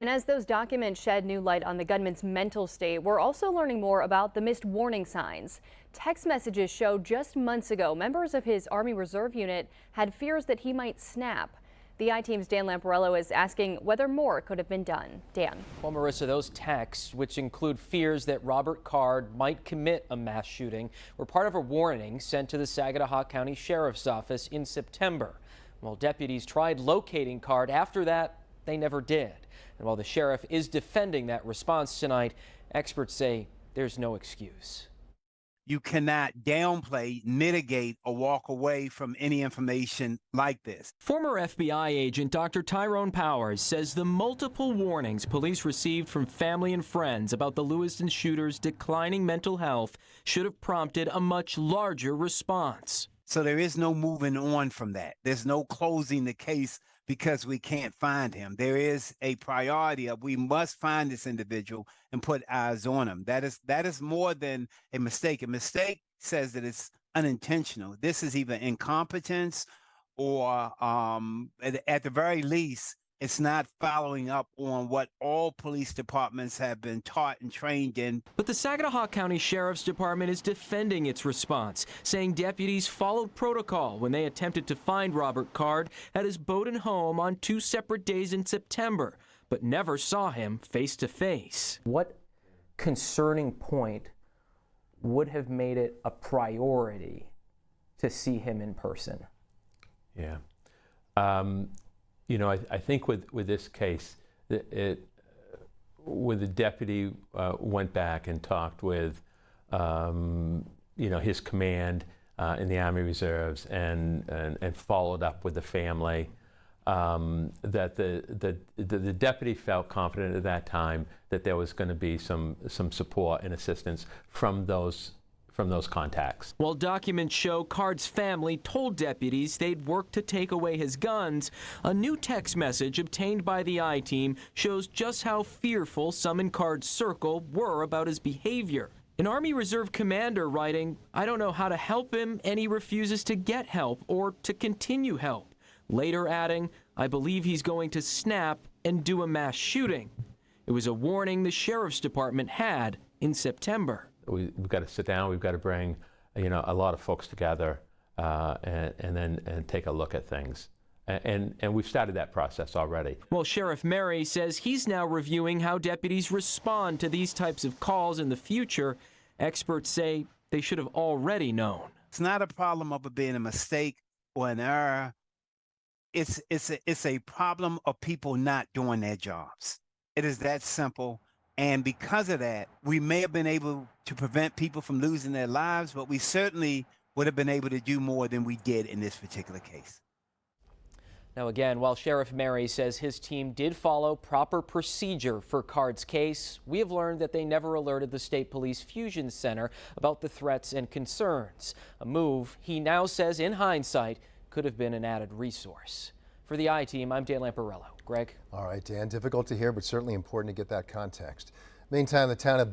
And as those documents shed new light on the gunman's mental state, we're also learning more about the missed warning signs. Text messages show just months ago, members of his Army Reserve unit had fears that he might snap. The I-Team's Dan Lamparello is asking whether more could have been done. Dan. Well, Marissa, those texts, which include fears that Robert Card might commit a mass shooting, were part of a warning sent to the Sagadahoc County Sheriff's Office in September. While deputies tried locating Card after that, they never did. And while the sheriff is defending that response tonight, experts say there's no excuse. You cannot downplay, mitigate, or walk away from any information like this. Former FBI agent Dr. Tyrone Powers says the multiple warnings police received from family and friends about the Lewiston shooter's declining mental health should have prompted a much larger response. So there is no moving on from that. There's no closing the case because we can't find him. There is a priority of we must find this individual and put eyes on him. That is more than a mistake. A mistake says that it's unintentional. This is either incompetence or at the very least, it's not following up on what all police departments have been taught and trained in. But the Sagadahoc County Sheriff's Department is defending its response, saying deputies followed protocol when they attempted to find Robert Card at his Bowdoin home on 2 separate days in September, but never saw him face to face. What concerning point would have made it a priority to see him in person? Yeah. You know, I think with this case, when the deputy went back and talked with, you know, his command in the Army Reserves and followed up with the family, that the deputy felt confident at that time that there was going to be some support and assistance from those contacts. While documents show Card's family told deputies they'd work to take away his guns, a new text message obtained by the I-Team shows just how fearful some in Card's circle were about his behavior. An Army Reserve commander writing, "I don't know how to help him, and he refuses to get help or to continue help." Later adding, "I believe he's going to snap and do a mass shooting." It was a warning the Sheriff's Department had in September. We've got to sit down. We've got to bring, you know, a lot of folks together and take a look at things. And we've started that process already. Well, Sheriff Mary says he's now reviewing how deputies respond to these types of calls in the future. Experts say they should have already known. It's not a problem of it being a mistake or an error. It's a problem of people not doing their jobs. It is that simple. And because of that, we may have been able to prevent people from losing their lives, but we certainly would have been able to do more than we did in this particular case. Now again, while Sheriff Mary says his team did follow proper procedure for Card's case, we have learned that they never alerted the State Police Fusion Center about the threats and concerns. A move he now says in hindsight could have been an added resource. For the I-Team, I'm Dan Lamparello. Greg? All right, Dan, difficult to hear, but certainly important to get that context. Meantime, the town of